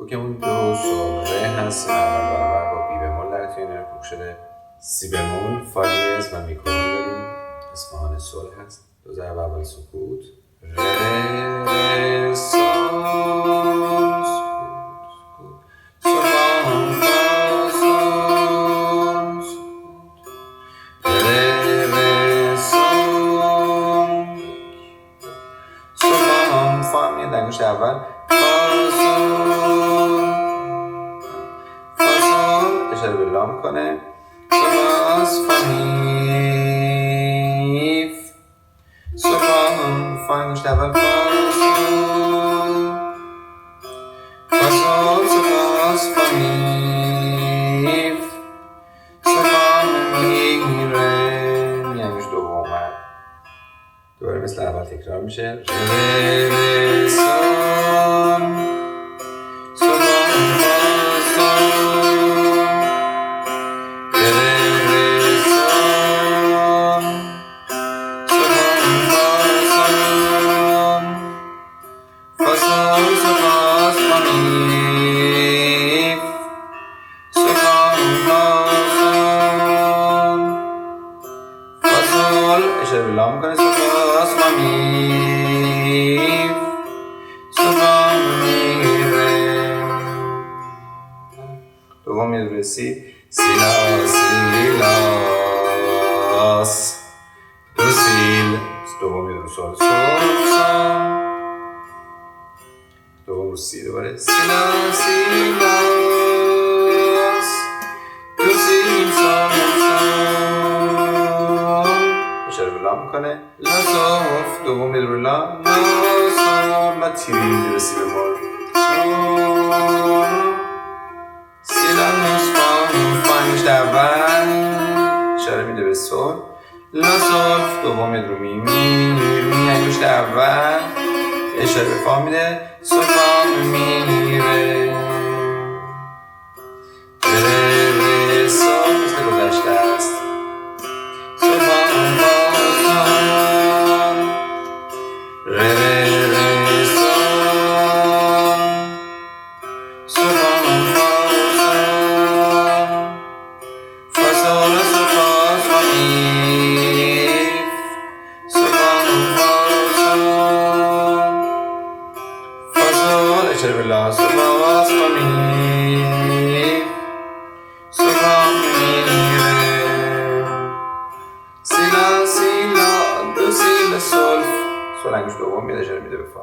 کوکمون دو سول ره هست اول برابر با بی بمول در توی نره کوک شده. سی بمول فالیز و میکرون داریم. اصفهان سول هست. دو ضرب اول سکوت ره سول دنگوش اول فاسول اشاره به لا میکنه سپاس فامیف سپاس فانگوش اول فاسول سپاس فامیف سپاس میگیره میانگوش دوم دوباره مثل اول تکرار میشه ره سون سون فاسون ره سون سون فاسون فاسون سپاس فامیف سون فاسون فاسول اشاره به لا میکنه سپاس فامیف سپاس میره دوم یه دوره سی سیلا سیلاس دو سیل دوم یه دوره سول سول دوم رو سی دوباره سیلا سیلاس دو سیل سول اشاره به لا میکنه لا سوف دوم یه دوره لا سول و تیری به سی بمول سی لا فانگوش اول اشاره میده به سول لا سول دوم یه دوره می انگوشت اول اشاره به فا میده سول فا میره ره سول مثل گذشته است سول فا ره سول فاسول سپاس فامیف فاسول اشاره به لا سپاس فامیف سپاس میره سیلا سیلا دو سیل سول سول انگوش دوم میاد اشاره میده به فا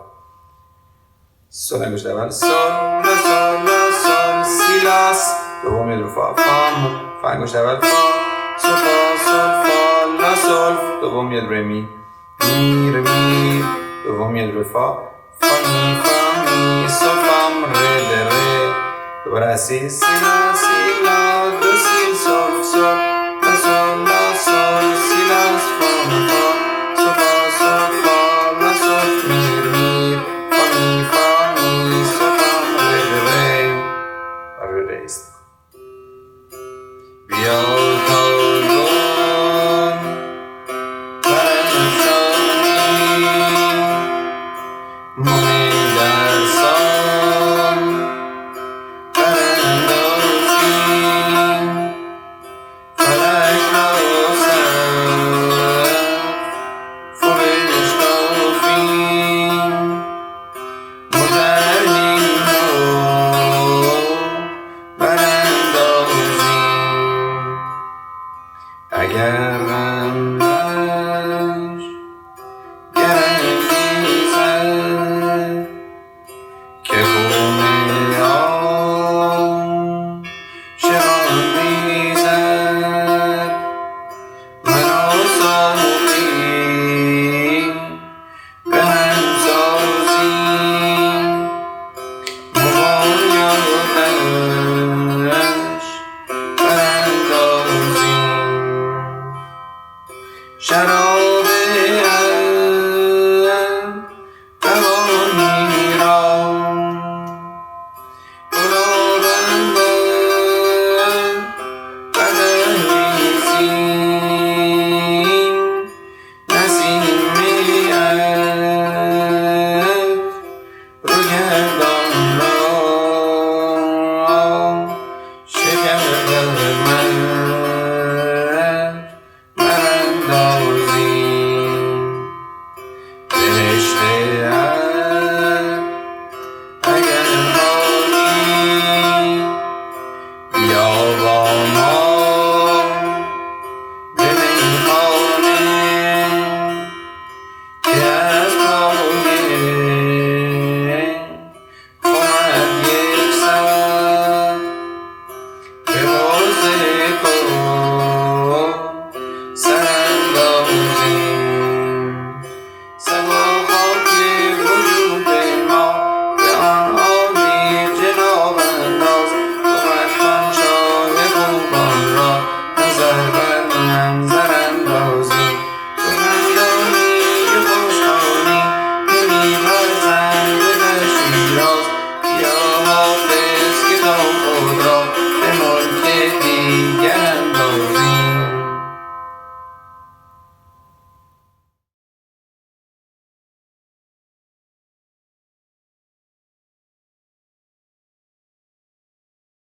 سول انگوش اول سول لا سول لا سول سیلاس دوم میاد رو فا فام فا انگوش اول فا سول فا سول فا لا سول دوم میاد رو می ره می دوم میاد رو فا فا می سول فام ره ده ره دوباره اسی سیلا سیلا دو سیل سول سول لا سول لا سول سیلاس فا فا سول فا سول فا لا سول میر فا می سول فام ره ده ره ره است بیات اگر